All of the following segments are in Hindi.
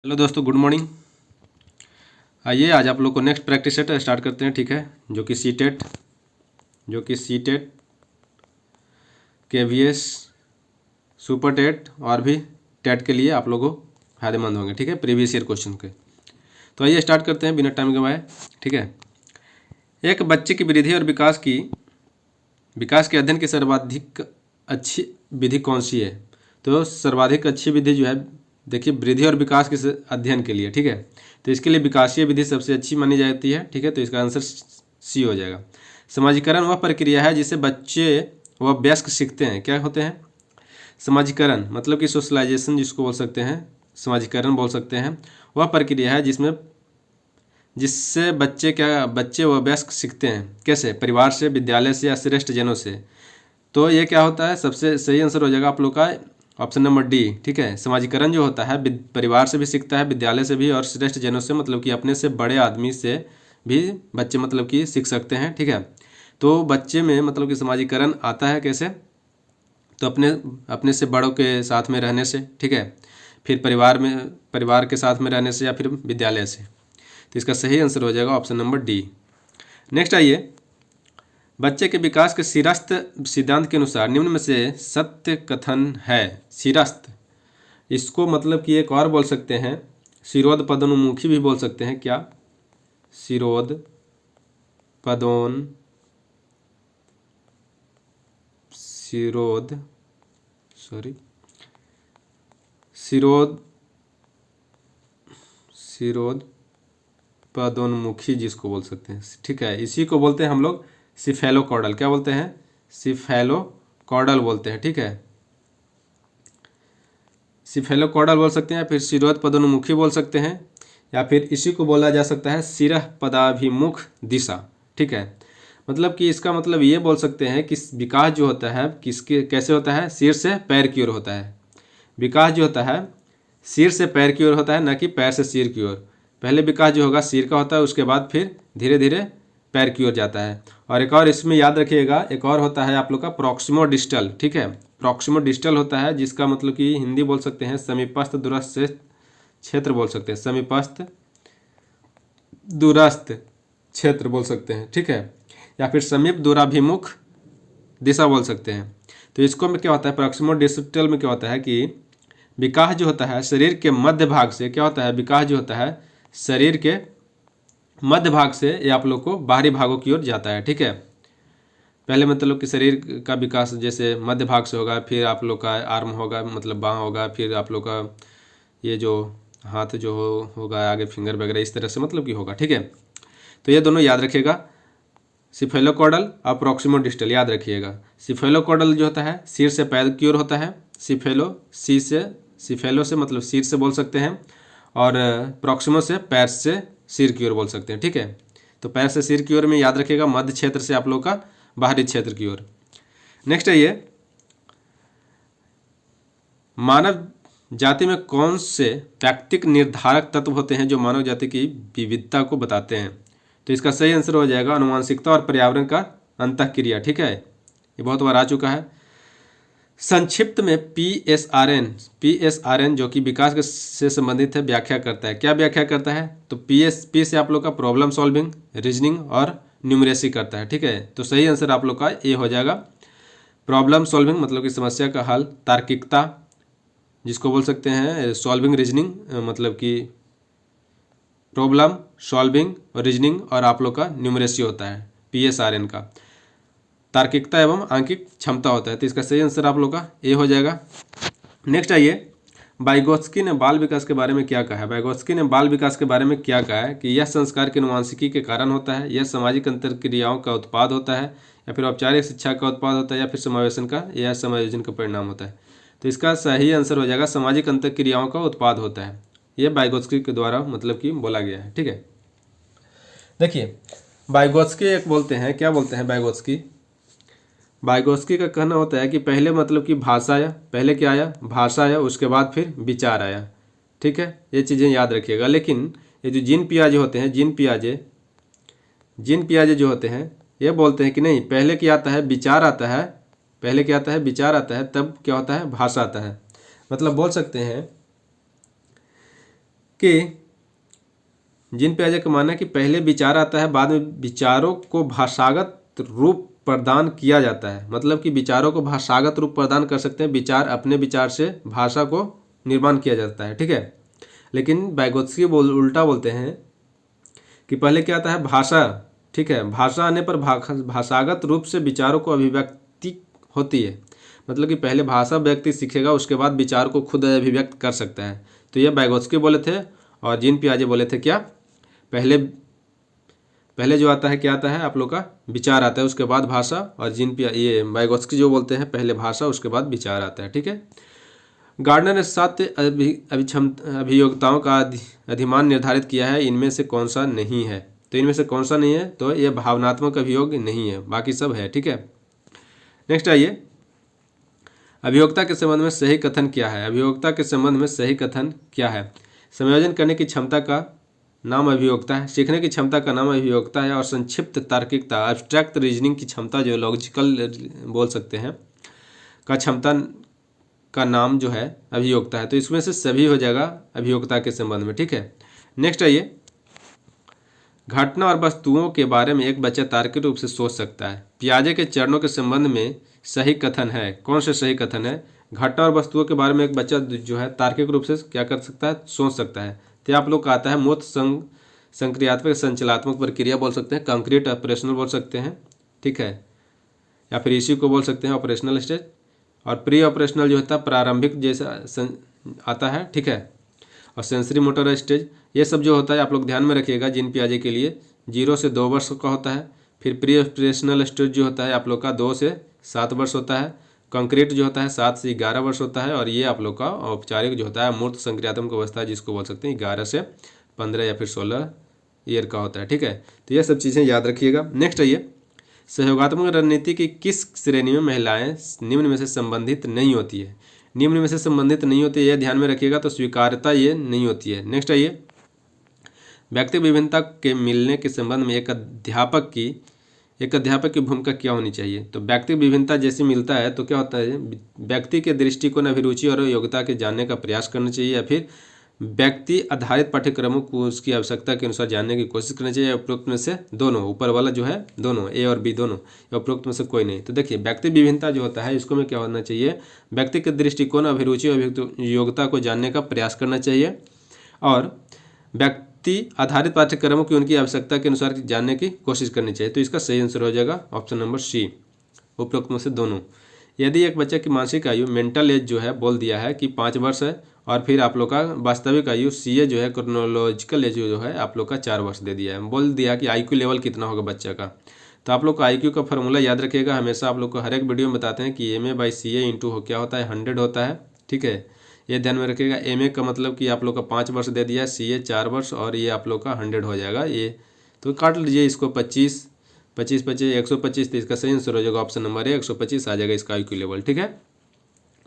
हेलो दोस्तों, गुड मॉर्निंग। आइए आज आप लोग को नेक्स्ट प्रैक्टिस सेट स्टार्ट करते हैं, ठीक है। जो कि C TET KVS super TET और भी टेट के लिए आप लोगों को फायदेमंद होंगे, ठीक है, प्रीवियस ईयर क्वेश्चन के। तो आइए स्टार्ट करते हैं बिना टाइम गवाए, ठीक है। एक बच्चे की वृद्धि और विकास के अध्ययन की सर्वाधिक अच्छी विधि कौन सी है? तो सर्वाधिक अच्छी विधि जो है, देखिए, वृद्धि और विकास के अध्ययन के लिए, ठीक है। तो इसके लिए विकासीय विधि सबसे अच्छी मानी जाती है, ठीक है। तो इसका आंसर सी हो जाएगा। समाजीकरण वह प्रक्रिया है जिससे बच्चे व वयस्क सीखते हैं। क्या होते हैं? समाजीकरण मतलब कि सोशलाइजेशन जिसको बोल सकते हैं, समाजीकरण बोल सकते हैं। वह प्रक्रिया है जिससे बच्चे व वयस्क सीखते हैं। कैसे? परिवार से, विद्यालय से या श्रेष्ठ जनों से। तो ये क्या होता है? सबसे सही आंसर हो जाएगा आप लोग का ऑप्शन नंबर डी, ठीक है। समाजीकरण जो होता है परिवार से भी सीखता है, विद्यालय से भी और श्रेष्ठ जनों से, मतलब कि अपने से बड़े आदमी से भी बच्चे मतलब कि सीख सकते हैं, ठीक है। तो बच्चे में मतलब कि समाजीकरण आता है कैसे? तो अपने से बड़ों के साथ में रहने से, ठीक है। फिर परिवार के साथ में रहने से या फिर विद्यालय से। तो इसका सही आंसर हो जाएगा ऑप्शन नंबर डी। नेक्स्ट आइए, बच्चे के विकास के सिरस्थ सिद्धांत के अनुसार निम्न में से सत्य कथन है। सिरस्थ, इसको मतलब कि एक और बोल सकते हैं, शिरोध पदोन्मुखी भी बोल सकते हैं। क्या? शिरोध पदोन शिरोध सॉरी शिरोध शिरोध पदोन्मुखी जिसको बोल सकते हैं, ठीक है। इसी को बोलते हैं हम लोग सिफेलोकॉर्डल। क्या बोलते हैं? सिफेलोकॉर्डल बोलते हैं, ठीक है। सिफेलोकॉर्डल बोल सकते हैं, फिर शिरोध पदोन्मुखी बोल सकते हैं, या फिर इसी को बोला जा सकता है शिरः पदाभिमुख दिशा, ठीक है। मतलब कि इसका मतलब ये बोल सकते हैं कि विकास जो होता है किसके कैसे होता है? सिर से पैर की ओर होता है। विकास जो होता है सिर से पैर की ओर होता है, न कि पैर से सिर की ओर। पहले विकास जो होगा सिर का होता है, उसके बाद फिर धीरे धीरे पैर की ओर जाता है। और एक और इसमें याद रखिएगा, एक और होता है आप लोग का प्रॉक्सिमो डिस्टल, ठीक है। प्रॉक्सिमो डिस्टल होता है जिसका मतलब कि हिंदी बोल सकते हैं समीपस्थ दूरस्थ क्षेत्र बोल सकते हैं, समीपस्थ दूरस्थ क्षेत्र बोल सकते हैं, ठीक है। या फिर समीप दूराभिमुख दिशा बोल सकते हैं। तो इसको में क्या होता है? प्रॉक्सिमो डिस्टल में क्या होता है कि विकास जो होता है शरीर के मध्य भाग से, क्या होता है? विकास जो होता है शरीर के मध्य भाग से ये आप लोग को बाहरी भागों की ओर जाता है, ठीक है। पहले मतलब कि शरीर का विकास जैसे मध्य भाग से होगा, फिर आप लोग का आर्म होगा, मतलब बाँह होगा, फिर आप लोग का ये जो हाथ जो होगा आगे फिंगर वगैरह, इस तरह से मतलब कि होगा, ठीक है। तो ये दोनों याद रखिएगा, सिफेलोकॉर्डल और प्रॉक्सिमो डिस्टल याद रखिएगा। सिफेलोकॉर्डल जो होता है सिर से पैर की ओर होता है। सिफेलो से मतलब सिर से बोल सकते हैं, और प्रॉक्सिमो से पैर से सिर की ओर बोल सकते हैं, ठीक है। तो पैर से सिर की ओर में याद रखिएगा, मध्य क्षेत्र से आप लोग का बाहरी क्षेत्र की ओर। नेक्स्ट है ये, मानव जाति में कौन से व्यक्तिक निर्धारक तत्व होते हैं जो मानव जाति की विविधता को बताते हैं? तो इसका सही आंसर हो जाएगा अनुवांशिकता और पर्यावरण का अंतःक्रिया, ठीक है। ये बहुत बार आ चुका है। संक्षिप्त में पीएसआरएन जो कि विकास से संबंधित है व्याख्या करता है। क्या व्याख्या करता है? तो पी से आप लोग का प्रॉब्लम सॉल्विंग, रीजनिंग और न्यूमरेसी करता है, ठीक है। तो सही आंसर आप लोग का ए हो जाएगा, प्रॉब्लम सॉल्विंग मतलब कि समस्या का हल, तार्किकता जिसको बोल सकते हैं सॉल्विंग रीजनिंग, मतलब कि प्रॉब्लम सॉल्विंग और रीजनिंग, और आप लोग का न्यूमरेसी होता है पीएसआरएन का। तार्किकता एवं आंकिक क्षमता होता है। तो इसका सही आंसर आप लोग का ए हो जाएगा। नेक्स्ट आइए, वाइगोत्स्की ने बाल विकास के बारे में क्या कहा है? वाइगोत्स्की ने बाल विकास के बारे में क्या कहा है कि यह संस्कार के अनुवांशिकी के कारण होता है, यह सामाजिक अंतर्क्रियाओं का उत्पाद होता है, या फिर औपचारिक शिक्षा का उत्पाद होता है, या फिर समावेशन का या समायोजन का परिणाम होता है। तो इसका सही आंसर हो जाएगा सामाजिक अंतर्क्रियाओं का उत्पाद होता है। ये वाइगोत्स्की के द्वारा मतलब कि बोला गया है, ठीक है। देखिए, वाइगोत्स्की एक बोलते हैं, क्या बोलते हैं वाइगोत्स्की का कहना होता है कि पहले मतलब कि भाषा आया, पहले क्या आया? भाषा आया, उसके बाद फिर विचार आया, ठीक है। ये चीज़ें याद रखिएगा। लेकिन ये जो जीन पियाजे होते हैं, जीन पियाजे जो होते हैं, ये बोलते हैं कि नहीं, पहले क्या आता है? विचार आता है। पहले क्या आता है? विचार आता है, तब क्या होता है? भाषा आता है। मतलब बोल सकते हैं कि जीन पियाजे का मानना है कि पहले विचार आता है, बाद में विचारों को भाषागत रूप प्रदान किया जाता है। मतलब कि विचारों को भाषागत रूप प्रदान कर सकते हैं, विचार अपने विचार से भाषा को निर्माण किया जाता है, ठीक है। लेकिन वाइगोत्स्की उल्टा बोलते हैं कि पहले क्या आता है, भाषा, ठीक है। भाषा आने पर भाषागत रूप से विचारों को अभिव्यक्ति होती है। मतलब कि पहले भाषा व्यक्ति सीखेगा, उसके बाद विचार को खुद अभिव्यक्त कर सकता है। तो ये वाइगोत्स्की बोले थे और जीन पियाजे बोले थे क्या, पहले जो आता है क्या आता है आप लोग का विचार आता है, उसके बाद भाषा। और ये वाइगोत्स्की जो बोलते हैं पहले भाषा उसके बाद विचार आता है, ठीक है। गार्डनर ने 7 अभियोगिताओं का अधिमान निर्धारित किया है, इनमें से कौन सा नहीं है। तो इनमें से कौन सा नहीं है, तो ये भावनात्मक अभियोग नहीं है, बाकी सब है, ठीक है। नेक्स्ट आइए, अभियोगिता के संबंध में सही कथन क्या है। अभियोगिता के संबंध में सही कथन क्या है। संयोजन करने की क्षमता का नाम अभियोगिता है, सीखने की क्षमता का नाम अभियोगिता है, और संक्षिप्त तार्किकता, एब्स्ट्रैक्ट रीजनिंग की क्षमता जो लॉजिकल बोल सकते हैं का क्षमता का नाम जो है अभियोगिता है। तो इसमें से सभी हो जाएगा अभियोगिता के संबंध में, ठीक है। नेक्स्ट आइए, घटना और वस्तुओं के बारे में एक बच्चा तार्किक रूप से सोच सकता है। पियाजे के चरणों के संबंध में सही कथन है। कौन से सही कथन है, घटना और वस्तुओं के बारे में एक बच्चा जो है तार्किक रूप से क्या कर सकता है, सोच सकता है। तो आप लोग का आता है मूर्त संक्रियात्मक संचलात्मक प्रक्रिया बोल सकते हैं, कंक्रीट ऑपरेशनल बोल सकते हैं, ठीक है, या फिर इसी को बोल सकते हैं ऑपरेशनल स्टेज। और प्री ऑपरेशनल जो होता है प्रारंभिक जैसा आता है, ठीक है। और सेंसरी मोटर स्टेज, ये सब जो होता है आप लोग ध्यान में रखिएगा, जीन पियाजे के लिए 0 से 2 वर्ष का होता है। फिर प्री ऑपरेशनल स्टेज जो होता है आप लोग का 2 से 7 वर्ष होता है। कंक्रीट जो होता है 7 से 11 वर्ष होता है। और ये आप लोग का औपचारिक जो होता है मूर्त संक्रियात्मक अवस्था जिसको बोल सकते हैं 11 से 15 या फिर 16 ईयर का होता है, ठीक है। तो ये सब चीज़ें याद रखिएगा। नेक्स्ट आइए, सहयोगात्मक रणनीति की किस श्रेणी में महिलाएं निम्न में से संबंधित नहीं होती है। निम्न में से संबंधित नहीं होती है, यह ध्यान में रखिएगा। तो स्वीकार्यता ये नहीं होती है। नेक्स्ट आइए, व्यक्तिगत विभिन्नता के मिलने के संबंध में एक अध्यापक की भूमिका क्या होनी चाहिए। तो व्यक्तिगत विभिन्नता जैसे मिलता है तो क्या होता है, व्यक्ति के दृष्टिकोण, अभिरुचि और योग्यता के जानने का प्रयास करना चाहिए, या फिर व्यक्ति आधारित पाठ्यक्रमों को उसकी आवश्यकता के अनुसार जानने की कोशिश करनी चाहिए। उपरोक्त में से दोनों, ऊपर वाला जो है दोनों, ए और बी दोनों, या उपरोक्त में से कोई नहीं। तो देखिए व्यक्ति विभिन्नता जो होता है इसको में क्या होना चाहिए, व्यक्ति के दृष्टिकोण, अभिरुचि और योग्यता को जानने का प्रयास करना चाहिए, और व्यक्ति आधारित पाठ्यक्रमों की उनकी आवश्यकता के अनुसार जानने की कोशिश करनी चाहिए। तो इसका सही आंसर हो जाएगा ऑप्शन नंबर सी, उपरोक्त में से दोनों। यदि एक बच्चे की मानसिक आयु, मेंटल एज जो है बोल दिया है कि 5 वर्ष है, और फिर आप लोग का वास्तविक आयु सीए जो है क्रोनोलॉजिकल एज जो है आप लोग का 4 वर्ष दे दिया है, बोल दिया कि आईक्यू लेवल कितना होगा बच्चा का। तो आप लोग का आईक्यू का फॉर्मूला याद रखिएगा। हमेशा आप लोग को हर एक वीडियो में बताते हैं कि MA/CA इंटू क्या होता है, 100 होता है, ठीक है। ये ध्यान में रखिएगा। MA का मतलब कि आप लोग का 5 वर्ष दे दिया है, CA 4 वर्ष, और ये आप लोग का 100 हो जाएगा। ये तो काट लीजिए इसको, 25 25 25 125। तो इसका सही आंसर हो जाएगा ऑप्शन नंबर ए, 125 आ जाएगा इसका आईक्यू लेवल, ठीक है।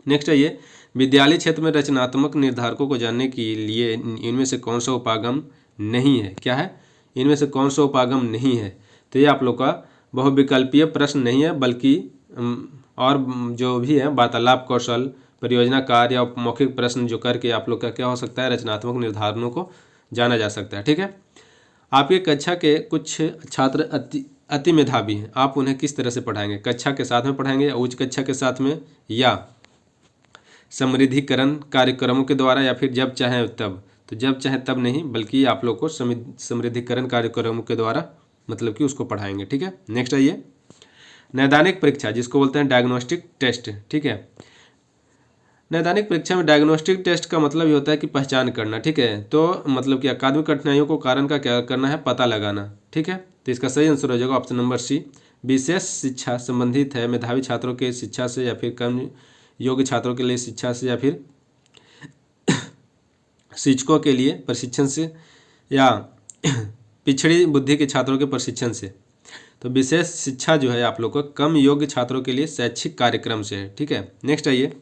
नेक्स्ट है ये, विद्यालय क्षेत्र में रचनात्मक निर्धारकों को जानने के लिए इनमें से कौन सा उपागम नहीं है। क्या है, इनमें से कौन सा उपागम नहीं है। तो ये आप लोग का बहुविकल्पीय प्रश्न नहीं है, बल्कि और जो भी है वार्तालाप कौशल, परियोजना कार्य और मौखिक प्रश्न जो करके आप लोग का क्या हो सकता है, रचनात्मक निर्धारणों को जाना जा सकता है, ठीक है। आपके कक्षा के कुछ छात्र अति मेधावी हैं, आप उन्हें किस तरह से पढ़ाएंगे। कक्षा के साथ में पढ़ाएंगे, या उच्च कक्षा के साथ में, या समृद्धिकरण कार्यक्रमों के द्वारा, या फिर जब चाहे तब। तो जब चाहे तब नहीं, बल्कि आप लोग को समृद्धिकरण कार्यक्रमों के द्वारा मतलब कि उसको पढ़ाएंगे, ठीक है। नेक्स्ट आइए, नैदानिक परीक्षा जिसको बोलते हैं डायग्नोस्टिक टेस्ट, ठीक है। नैदानिक परीक्षा में डायग्नोस्टिक टेस्ट का मतलब ये होता है कि पहचान करना, ठीक है। तो मतलब कि अकादमिक कठिनाइयों को कारण का क्या करना है, पता लगाना, ठीक है। तो इसका सही आंसर हो जाएगा ऑप्शन नंबर सी। विशेष शिक्षा संबंधित है मेधावी छात्रों के शिक्षा से, या फिर कम योग्य छात्रों के लिए शिक्षा से, या फिर शिक्षकों के लिए प्रशिक्षण से, या पिछड़ी बुद्धि के छात्रों के प्रशिक्षण से। तो विशेष शिक्षा जो है आप लोग को कम योग्य छात्रों के लिए शैक्षिक कार्यक्रम से है, ठीक है। नेक्स्ट आइए,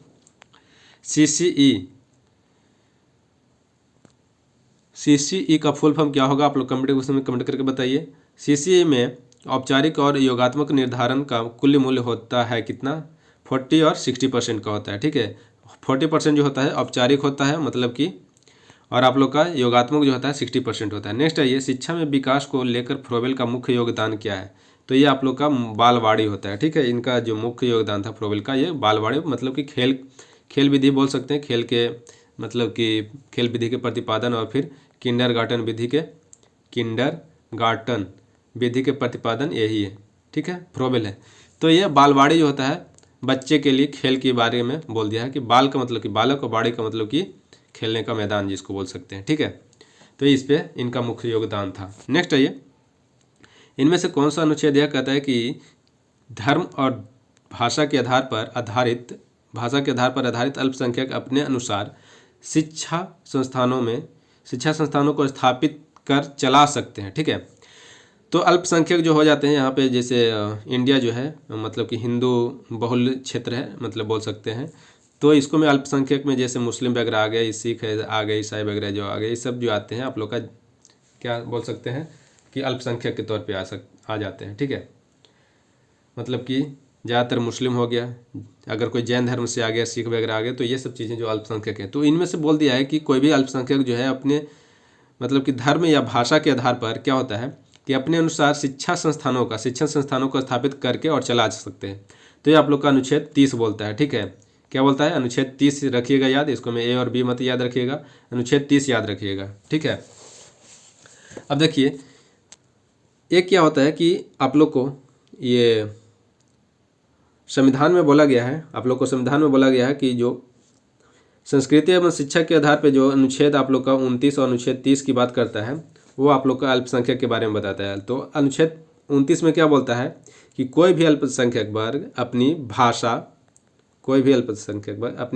CCE का फुल फॉर्म क्या होगा, आप लोग कमेंट बॉक्स में कमेंट करके बताइए। CCE में औपचारिक और योगात्मक निर्धारण का कुल मूल्य होता है कितना, 40 और 60% का होता है, ठीक है। 40% जो होता है औपचारिक होता है, मतलब कि और आप लोग का योगात्मक जो होता है 60% होता है। नेक्स्ट है ये शिक्षा में विकास को लेकर फ्रोबेल का मुख्य योगदान क्या है? तो ये आप लोग का बालवाड़ी होता है, ठीक है। इनका जो मुख्य योगदान था फ्रोबेल का, ये बालवाड़ी मतलब कि खेल विधि बोल सकते हैं, खेल के मतलब कि खेल विधि के प्रतिपादन और फिर किंडरगार्टन विधि के प्रतिपादन यही है, ठीक है, फ्रोबेल है। तो ये बालवाड़ी जो होता है बच्चे के लिए खेल के बारे में बोल दिया है कि बाल का मतलब कि बालक और बाड़ी का मतलब कि खेलने का मैदान जिसको बोल सकते हैं, ठीक है। तो इस पे इनका मुख्य योगदान था। नेक्स्ट है ये, इनमें से कौन सा अनुच्छेद यह कहता है कि धर्म और भाषा के आधार पर आधारित अल्पसंख्यक अपने अनुसार शिक्षा संस्थानों को स्थापित कर चला सकते हैं, ठीक है। तो अल्पसंख्यक जो हो जाते हैं यहाँ पे, जैसे इंडिया जो है मतलब कि हिंदू बहुल क्षेत्र है मतलब बोल सकते हैं, तो इसको मैं अल्पसंख्यक में जैसे मुस्लिम वगैरह आ गए, सिख आ गए, ईसाई वगैरह जो आ गए, ये सब जो आते हैं आप लोग का क्या बोल सकते हैं कि अल्पसंख्यक के तौर पे आ जाते हैं, ठीक है। मतलब कि ज़्यादातर मुस्लिम हो गया, अगर कोई जैन धर्म से आ गया, सिख वगैरह आ गए, तो ये सब चीज़ें जो अल्पसंख्यक हैं। तो इनमें से बोल दिया है कि कोई भी अल्पसंख्यक जो है अपने मतलब कि धर्म या भाषा के आधार पर क्या होता है कि अपने अनुसार शिक्षण संस्थानों को स्थापित करके और चला सकते हैं। तो ये आप लोग का अनुच्छेद 30 बोलता है, ठीक है। क्या बोलता है? अनुच्छेद 30 रखिएगा याद, इसको में ए और बी मत याद रखिएगा, अनुच्छेद 30 याद रखिएगा, ठीक है। अब देखिए ये क्या होता है कि आप लोग को ये संविधान में बोला गया है, आप लोग को संविधान में बोला गया है कि जो संस्कृति एवं शिक्षा के आधार पर जो अनुच्छेद आप लोग का 29 और अनुच्छेद 30 की बात करता है वो आप लोग का अल्पसंख्यक के बारे में बताता है। तो अनुच्छेद 29 में क्या बोलता है कि कोई भी अल्पसंख्यक वर्ग अपनी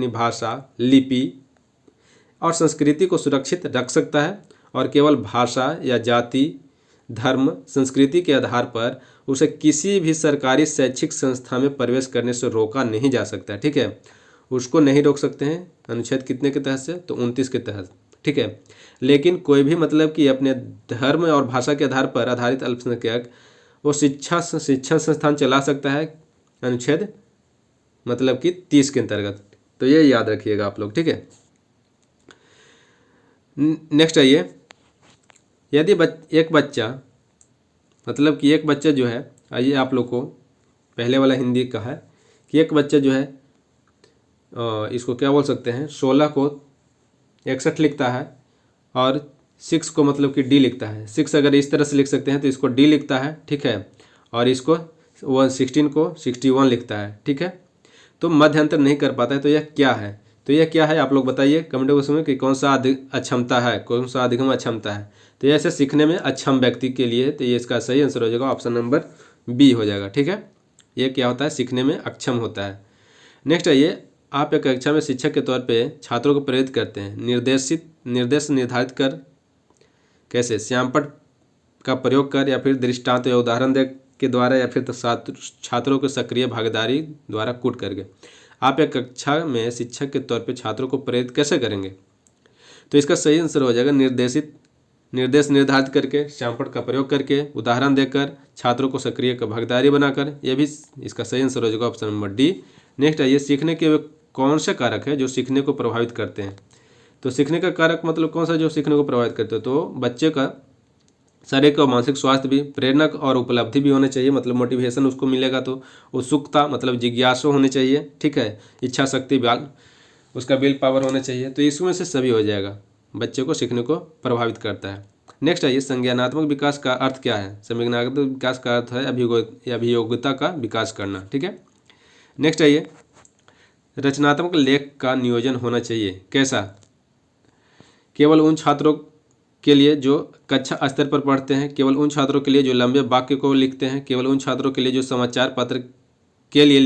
भाषा, लिपि और संस्कृति को सुरक्षित रख सकता है और केवल भाषा या जाति, धर्म, संस्कृति के आधार पर उसे किसी भी सरकारी शैक्षिक संस्था में प्रवेश करने से रोका नहीं जा सकता है, ठीक है। उसको नहीं रोक सकते हैं अनुच्छेद कितने के तहत से? तो 29 के तहत, ठीक है। लेकिन कोई भी मतलब कि अपने धर्म और भाषा के आधार पर आधारित अल्पसंख्यक वो शिक्षण संस्थान चला सकता है अनुच्छेद मतलब कि 30 के अंतर्गत। तो ये याद रखिएगा आप लोग, ठीक है। नेक्स्ट आइए, यदि एक बच्चा मतलब कि एक बच्चा जो है, आइए आप लोग को पहले वाला हिंदी का है कि एक बच्चा जो है इसको क्या बोल सकते हैं, 16 को 61 लिखता है और 6 को मतलब कि डी लिखता है। 6 अगर इस तरह से लिख सकते हैं तो इसको डी लिखता है, ठीक है। और इसको 16 को 61 लिखता है, ठीक है। तो मध्य अंतर नहीं कर पाता है। तो यह क्या है? तो यह क्या है आप लोग बताइए कमेंट बॉक्स में कि कौन सा अक्षमता है, कौन सा अधिगम अक्षमता है। तो ये ऐसे सीखने में अक्षम व्यक्ति के लिए, तो ये इसका सही आंसर हो जाएगा, ऑप्शन नंबर बी हो जाएगा, ठीक है। ये क्या होता है? सीखने में अक्षम होता है। नेक्स्ट है ये, आप एक कक्षा में शिक्षक के तौर पे छात्रों को प्रेरित करते हैं, निर्देश निर्धारित कर कैसे? श्यामपट्ट का प्रयोग कर या फिर दृष्टांत या उदाहरण दे के द्वारा या फिर छात्रों के सक्रिय भागीदारी द्वारा कूट करके। आप एक कक्षा में शिक्षक के तौर पे छात्रों को प्रेरित कैसे करेंगे? तो इसका सही आंसर हो जाएगा निर्देश निर्धारित करके, श्यामपट्ट का प्रयोग करके, उदाहरण देकर, छात्रों को सक्रिय भागीदारी बनाकर। यह भी इसका सही आंसर हो जाएगा, ऑप्शन नंबर डी। नेक्स्ट है ये, सीखने के वे कौन से कारक है जो सीखने को प्रभावित करते हैं? तो सीखने का कारक मतलब कौन सा जो सीखने को प्रभावित करते हैं? तो बच्चे का शारीरिक और मानसिक स्वास्थ्य भी, प्रेरणा और उपलब्धि भी होने चाहिए, मतलब मोटिवेशन उसको मिलेगा। तो उत्सुकता मतलब जिज्ञासु होनी चाहिए, ठीक है। इच्छा शक्ति उसका विल पावर होना चाहिए। तो इसमें से सभी हो जाएगा, बच्चे को सीखने को प्रभावित करता है। नेक्स्ट है ये, संज्ञानात्मक विकास का अर्थ क्या है? संज्ञानात्मक विकास का अर्थ है अभियोग्यता का विकास करना, ठीक है। नेक्स्ट है ये, रचनात्मक लेख का नियोजन होना चाहिए, कैसा? केवल उन छात्रों के लिए जो कक्षा स्तर पर पढ़ते हैं, केवल उन छात्रों के लिए जो लंबे वाक्य को लिखते हैं, केवल उन छात्रों के लिए जो समाचार पत्र के लिए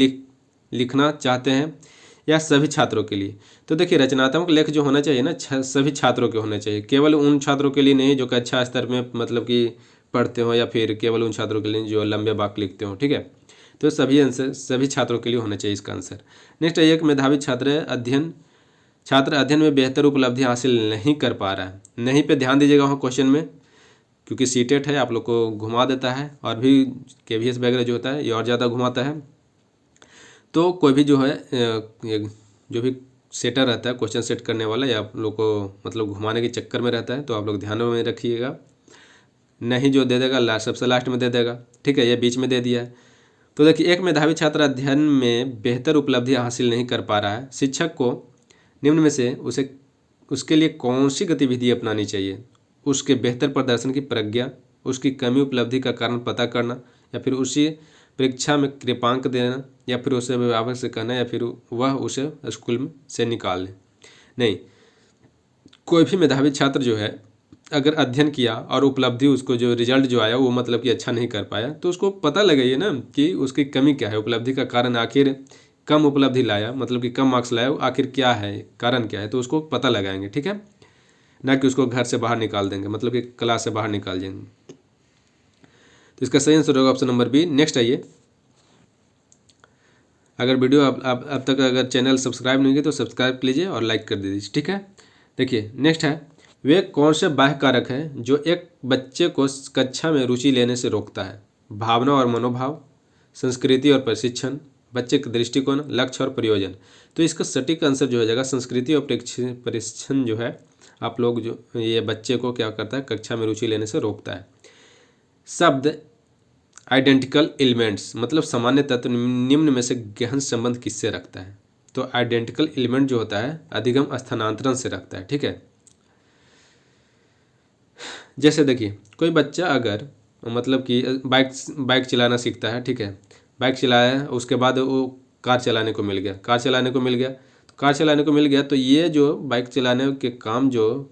लिखना चाहते हैं, या सभी छात्रों के लिए? तो देखिए रचनात्मक लेख जो होना चाहिए ना, सभी छात्रों के होने चाहिए, केवल उन छात्रों के लिए नहीं जो कक्षा स्तर में मतलब कि पढ़ते हो, या फिर केवल उन छात्रों के लिए जो लंबे वाक्य लिखते हो, ठीक है। तो सभी छात्रों के लिए होना चाहिए इसका आंसर। नेक्स्ट है, एक मेधावी छात्र अध्ययन में बेहतर उपलब्धि हासिल नहीं कर पा रहा है। नहीं पे ध्यान दीजिएगा वहाँ क्वेश्चन में, क्योंकि सीटेट है, आप लोग को घुमा देता है, और भी KVS वगैरह जो होता है ये और ज़्यादा घुमाता है। तो कोई भी जो है जो भी सेटर रहता है, क्वेश्चन सेट करने वाला, या आप लोग को मतलब घुमाने के चक्कर में रहता है, तो आप लोग ध्यान में रखिएगा। नहीं जो दे देगा सबसे लास्ट में दे देगा, ठीक है, ये बीच में दे दिया है। तो देखिए, एक मेधावी छात्र अध्ययन में बेहतर उपलब्धि हासिल नहीं कर पा रहा है, शिक्षक को निम्न में से उसके लिए कौन सी गतिविधि अपनानी चाहिए? उसके बेहतर प्रदर्शन की प्रज्ञा, उसकी कमी उपलब्धि का कारण पता करना, या फिर उसी परीक्षा में कृपांक देना, या फिर उसे अभिभावक से कहना, या फिर वह उसे स्कूल में से निकाल ले। नहीं, कोई भी मेधावी छात्र जो है अगर अध्ययन किया और उपलब्धि उसको जो रिजल्ट जो आया वो मतलब कि अच्छा नहीं कर पाया, तो उसको पता लगेगा ना कि उसकी कमी क्या है, उपलब्धि का कारण आखिर कम उपलब्धि लाया मतलब कि कम मार्क्स लाया, आखिर क्या है, कारण क्या है, तो उसको पता लगाएंगे, ठीक है, ना कि उसको घर से बाहर निकाल देंगे, मतलब कि क्लास से बाहर निकाल देंगे। तो इसका सही आंसर होगा ऑप्शन नंबर बी। नेक्स्ट आइए, अगर वीडियो अब तक अगर चैनल सब्सक्राइब नहीं किया तो सब्सक्राइब कर लीजिए और लाइक कर दीजिए, ठीक है। देखिए नेक्स्ट है, वे कौन से बाह्य कारक हैं जो एक बच्चे को कक्षा में रुचि लेने से रोकता है? भावना और मनोभाव, संस्कृति और प्रशिक्षण, बच्चे का दृष्टिकोण, लक्ष्य और प्रयोजन। तो इसका सटीक आंसर जो हो जाएगा संस्कृति और प्रशिक्षण जो है, आप लोग जो ये बच्चे को क्या करता है, कक्षा में रुचि लेने से रोकता है। शब्द आइडेंटिकल एलिमेंट्स मतलब सामान्य तत्व निम्न में से गहन संबंध किससे रखता है? तो आइडेंटिकल एलिमेंट जो होता है अधिगम स्थानांतरण से रखता है, ठीक है। जैसे देखिए, कोई बच्चा अगर मतलब कि बाइक चलाना सीखता है, ठीक है, बाइक चलाया, उसके बाद वो कार चलाने को मिल गया, तो ये जो बाइक चलाने के काम जो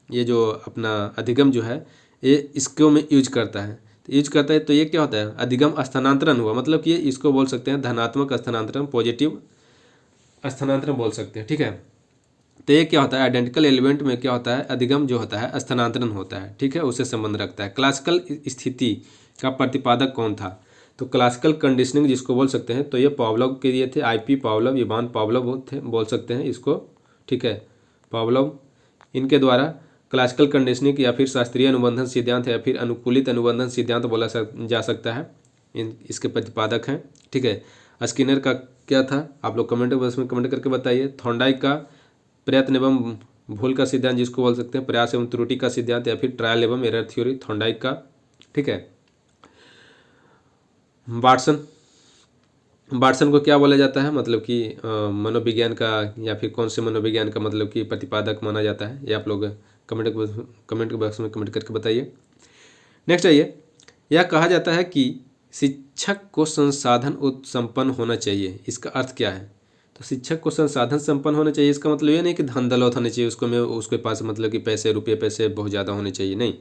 ये जो अपना अधिगम जो है ये इसको में यूज करता है, तो ये क्या होता है, अधिगम स्थानांतरण हुआ, मतलब कि इसको बोल सकते हैं धनात्मक स्थानांतरण, पॉजिटिव स्थानांतरण बोल सकते हैं, ठीक है। तो ये क्या होता है, आइडेंटिकल एलिमेंट में क्या होता है, अधिगम जो होता है स्थानांतरण होता है, ठीक है, उससे संबंध रखता है। क्लासिकल स्थिति का प्रतिपादक कौन था? तो क्लासिकल कंडीशनिंग जिसको बोल सकते हैं, तो ये पावलोव के लिए थे, आईपी पावलोव, इवान पावलोव थे, बोल सकते हैं इसको, ठीक है, पावलोव, इनके द्वारा क्लासिकल कंडीशनिंग या फिर शास्त्रीय अनुबंधन सिद्धांत या फिर अनुकूलित अनुबंधन सिद्धांत बोला जा सकता है, इसके प्रतिपादक हैं, ठीक है। स्किनर का क्या था, आप लोग कमेंट बॉक्स में कमेंट करके बताइए। थॉर्नडाइक का प्रयत्न एवं भूल का सिद्धांत जिसको बोल सकते हैं, प्रयास एवं त्रुटि का सिद्धांत या फिर ट्रायल एवं एरर थ्योरी, थॉर्नडाइक का, ठीक है। वाटसन को क्या बोला जाता है, मतलब कि मनोविज्ञान का या फिर कौन से मनोविज्ञान का मतलब कि प्रतिपादक माना जाता है, ये आप लोग कमेंट बॉक्स में कमेंट करके बताइए। नेक्स्ट आइए, यह कहा जाता है कि शिक्षक को संसाधन संपन्न होना चाहिए, इसका अर्थ क्या है? तो शिक्षक को संसाधन संपन्न होना चाहिए, इसका मतलब ये नहीं कि धन दौलत होनी चाहिए उसके पास मतलब कि पैसे बहुत ज़्यादा होने चाहिए, नहीं,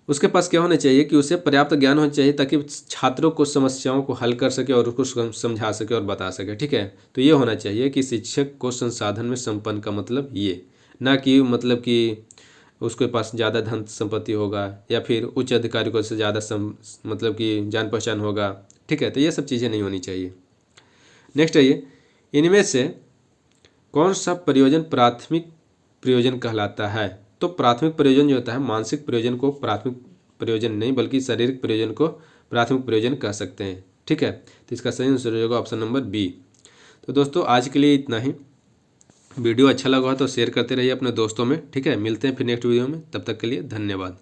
उसके पास क्या होना चाहिए कि उसे पर्याप्त ज्ञान होना चाहिए ताकि छात्रों को समस्याओं को हल कर सके और उसको समझा सके और बता सके, ठीक है। तो ये होना चाहिए कि शिक्षक को संसाधन में संपन्न का मतलब ये, ना कि मतलब कि उसके पास ज़्यादा धन संपत्ति होगा या फिर उच्च अधिकारी को से ज़्यादा मतलब कि जान पहचान होगा, ठीक है, तो ये सब चीज़ें नहीं होनी चाहिए। नेक्स्ट आइए, इनमें से कौन सा प्रयोजन प्राथमिक प्रयोजन कहलाता है? तो प्राथमिक प्रयोजन जो होता है, मानसिक प्रयोजन को प्राथमिक प्रयोजन नहीं बल्कि शारीरिक प्रयोजन को प्राथमिक प्रयोजन कह सकते हैं, ठीक है। तो इसका सही आंसर होगा ऑप्शन नंबर बी। तो दोस्तों आज के लिए इतना ही, वीडियो अच्छा लगा हो तो शेयर करते रहिए अपने दोस्तों में, ठीक है। मिलते हैं फिर नेक्स्ट वीडियो में, तब तक के लिए धन्यवाद।